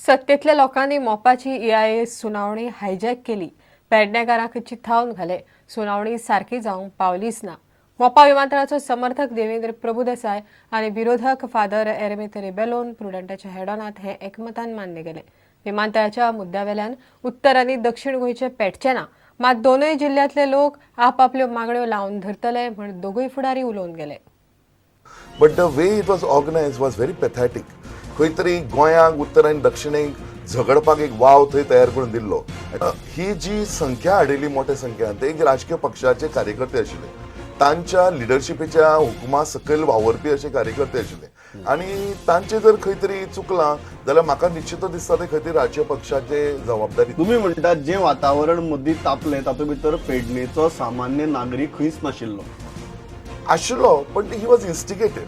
सत्तेतल्या लोकांनी मोपाची EIS सुनावणी hijack केली. पेडणेकारांक चिथावन घाले. सुनावणी सारकी जावंक पावलीच ना. मोपा विमानतळाचो समर्थक देवेंद्र प्रभुदेसाय आनी विरोधक फादर एरमेत रिबेलोन प्रुडंटाच्या हेडोनात हे एकमतान मान्य केले. विमानतळाच्या मुद्द्यावेल्यान उत्तर आनी दक्षिण गोंयचे पेटचे ना. मात दोनूय जिल्ल्यांतले लोक आपापल्यो मागण्यो लावन धरतले म्हण दोगूय फुडारी उलोवन गेले. But the way it was organized was very pathetic. खंय तरी गोंयांक उत्तर आनी दक्षिणेक झगडपाक एक वाव थंय तयार करून दिल्लो. ही जी संख्या हाडिल्ली मोठ्या संख्यान ते एक राजकीय पक्षाचे कार्यकर्ते आशिल्ले. तांच्या लिडरशिपीच्या हुकुमा सकयल वावरपी असे कार्यकर्ते आशिल्ले आनी तांचे जर खंय तरी चुकलां जाल्यार म्हाका निश्चितच दिसता ते खंय तरी राजकीय पक्षाचे जबाबदारी. तुम्ही म्हणटात जे वातावरण मदीं तापलें तातूंत भितर पेडणेचो सामान्य नागरीक खंयच नाशिल्लो. आशिल्लो पण ही वॉज इन्स्टिगेटेड.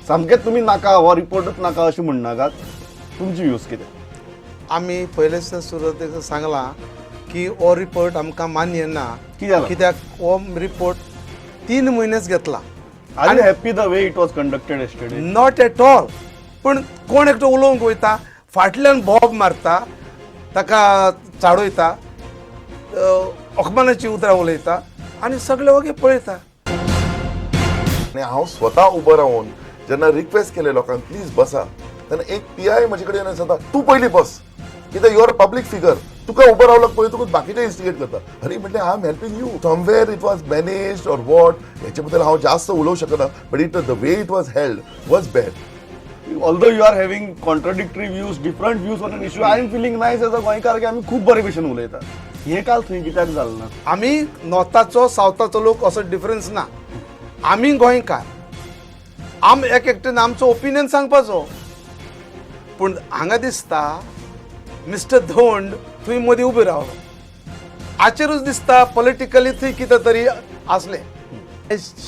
सामकेंच तुमी नाका हो रिपोर्टच नाका अशें म्हणनाकात. तुमची व्यूज कितें? आम्ही पहिलेच सुरवातेक सांगला की हो रिपोर्ट आमकां मान्य ना. कित्याक हो रिपोर्ट 3 म्हयनेच घेतला. I am happy the way it was conducted yesterday. Not at all. पण कोण एकटो उलोवंक वयता, फाटल्यान बॉब मारता, ताका चाडयता, अखमानाची उतरां उलयता आनी सगळे वगे पळयता. आणि हांव स्वता उबो रावन जेन्ना रिक्वेस्ट केले लोकांक प्लीज बसा तेन्ना एक PI म्हजे कडेन सांगता तूं पयलीं बस कित्याक यू आर पब्लीक फिगर. तुका उबो रावलो पळय तुका बाकीचे इन्स्टिगेट करता. अरे म्हटलें I am helping you. Somewhere it was managed or what हेचे बद्दल हांव जास्त उलोवंक शकना. But the way it was held was bad. Although you are having contradictory views, different views on an issue, I am feeling nice as a गोंयकार की आमी खूब बरे भशेन उलयतात. हें काल थंय कित्याक जालें ना? आमी नॉर्थाचो सावथाचो लोक असो डिफरन्स ना. आमी गोंयकार, एक एकट्यान आमचो ओपिनियन सांगपाचो. पूण हांगा दिसता मिस्टर धोंड थंय मदीं उबे रावलो. हाचेरूच दिसता पॉलिटिकली थंय कितें तरी आसलें.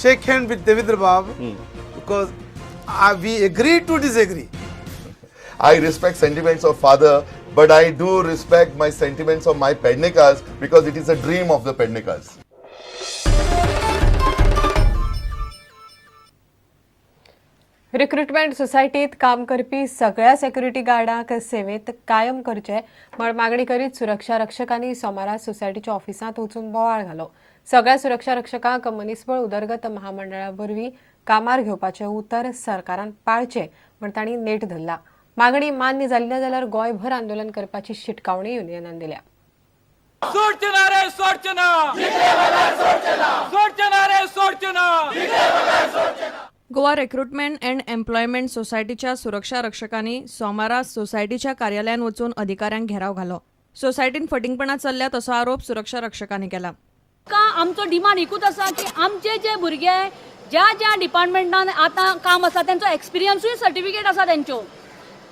शेक हँड विथ देवेंद्र बाब because we agree to disagree. I respect sentiments of father, but I do respect my sentiments of my Pednekas because it is a dream of the Pednekas. Recruitment सोसायटीत काम करपी सगळ्या security गार्डांक सेवेत कायम करचे म्हण मागणी करीत सुरक्षा रक्षकांनी सोमारा सोसायटीच्या ऑफिसांत वचून बोवाळ घालो. सगळ्या सुरक्षा रक्षकांक मनीसबळ उदरगत महामंडळा वरवीं कामार घेवपाचें उतर सरकारान पाळचें म्हण तांणी नेट धरला. मागणी मान्य जाली ना जाल्यार गोंयभर आंदोलन करपाची शिटकावणी युनियनान दिल्या. गोवा रिक्रुटमेंट अँड एम्प्लॉयमेंट सोसायटीच्या सुरक्षा रक्षकांनी सोमारा सोसायटीच्या कार्यालयात वचून अधिकाऱ्यांक घेराव घालो. सोसायटीन फटिंगपणां चल्ल्या तसो आरोप सुरक्षा रक्षकांनी केला. आमचो डिमांड एकूच आसा की आमचे जे भुरगे ज्या ज्या डिपार्टमेंटान आतां काम आसा तेंचो एक्सपिरियन्सूय सर्टिफिकेट आसा तेंच्यो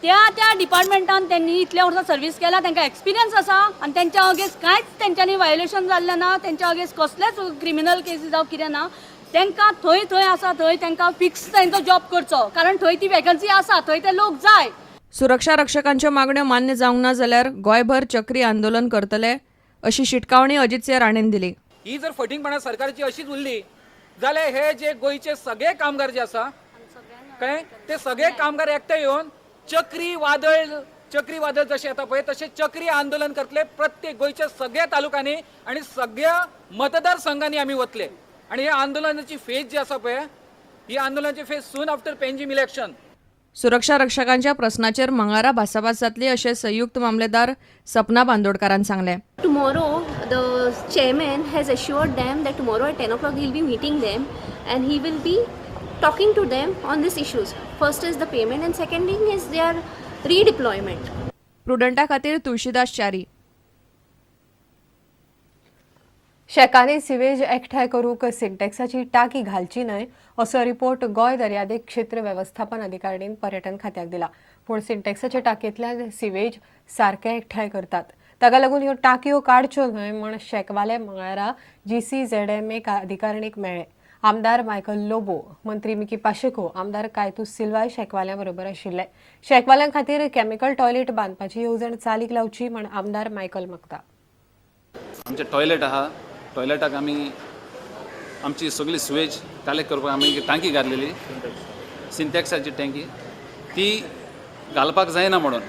त्या डिपार्टमेंटान त्यांनी इतल्या वर्सां सर्वीस केला, तांकां एक्सपिरियन्स आसा आनी तेंच्या अगेन्स्ट कांयच तेंच्यांनी वायोलेशन जाल्लें ना. तेंच्या अगेन्स्ट कसलेच क्रिमिनल केसीस जावं कितें ना. तांकां थंय आसा थंय तांकां फिक्स तांचो जॉब करचो कारण थंय ती वॅकन्सी आसा, थंय ते लोक जाय. सुरक्षा रक्षकांच्यो मागण्यो मान्य जावंक ना जाल्यार गोंयभर चक्री आंदोलन करतले अशी शिटकावणी अजित सिंह राणेन दिली. ही जर फटिंगपणां सरकारची अशीच उरली जाल्यार हे जे गोंयचे सगळे कामगार जे आसा कळ्ळें ते सगळे कामगार एकठांय येवन चक्री वादळ जशें येता पळय तशें चक्री आंदोलन करतले. प्रत्येक गोंयच्या सगळ्या तालुक्यांनी आनी सगळ्या मतदारसंघांनी आमी वतले आणि हे आंदोलनाची फेज जी आसा पळय ही आंदोलनाची phase soon after Panjim election. सुरक्षा रक्षकांच्या प्रस्नाचेर मंगळारा भासाभास जातली अशें संयुक्त मामलेदार सपना बांदोडकारान सांगलें. Tomorrow, the chairman has assured them that tomorrow at 10 o'clock he'll be meeting them and he will be talking to them on these issues. First is the payment and second thing is their redeployment. प्रुडंटा खातीर Tulshidas Chari. शेकांनी sewage एकठांय करूंक सिंटॅक्साची टाकी घालची न्हय असो report Goa दर्यादेग क्षेत्र वेवस्थापन अधिकारीणीन पर्यटन खात्याक दिला. पूण सिंटॅक्साच्या टाकयेंतल्यान सिवेज सारके एकठांय करतात. ताका लागून ह्यो टाकयो काडच्यो न्हय म्हण शेकवाले मंगळारा GCZMA अधिकारिणीक मेळ्ळे. आमदार मायकल लोबो, मंत्री मिकी पाशेको, आमदार कायतूस सिल्वाय शेकवाल्यां बरोबर आशिल्ले. शेकवाल्यां खातीर केमिकल टॉयलेट बांदपाची येवजण चालीक लावची म्हण आमदार मायकल मागता. आमचे टॉयलेट आहा, टॉयलेटाक आमी आमची सगळी सुवेज कलेक्ट करपाक आमी टांकी घातलेली सिंटॅक्साची टँकी ती घालपाक जायना म्हणून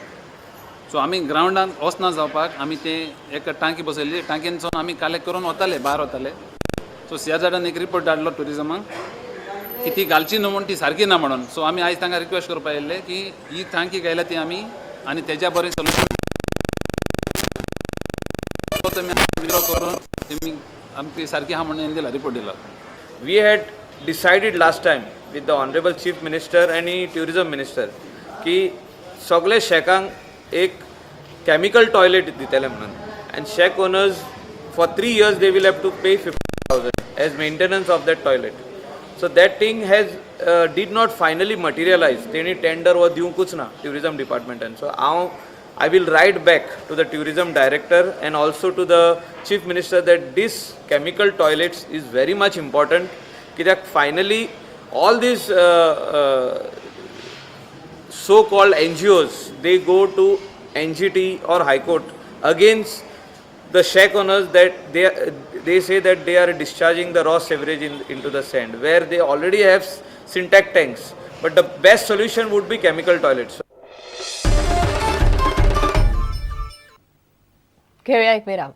सो आमी ग्रावंडान वचना जावपाक आमी ते एक टांकी बसयल्ली टांकीनसून आमी कलेक्ट करून वताले भायर वताले. सो सीआजाडान एक रिपोर्ट धाडलो टुरिजमाक की ती घालची न्हू म्हणून ती सारकी ना म्हणून. सो आमी आयज तांकां रिक्वेस्ट करपा येयल्ले की ही टांकी घायला ती आमी आनी तेज्या बरें सोल्युशन विड्रॉ करून तेमी आमची सारकी आहा म्हणून दिला रिपोर्ट दिला. We had decided last time with the Honorable Chief Minister and Tourism Minister की सगळे शेकांक एक chemical toilet दितले म्हणून. And shack owners for 3 years they will have to pay 50,000 as maintenance of that toilet. So that thing has did not finally materialize. तेणी tender व दिवंकूच ना tourism department. And so I will write back to the tourism director and also to the chief minister that this chemical toilets is very much important. That finally all these so-called NGOs they go to NGT or High Court against the shack owners that they say that they are discharging the raw sewage into the sand where they already have syntax tanks. But the best solution would be chemical toilets. घेऊया एक विराम.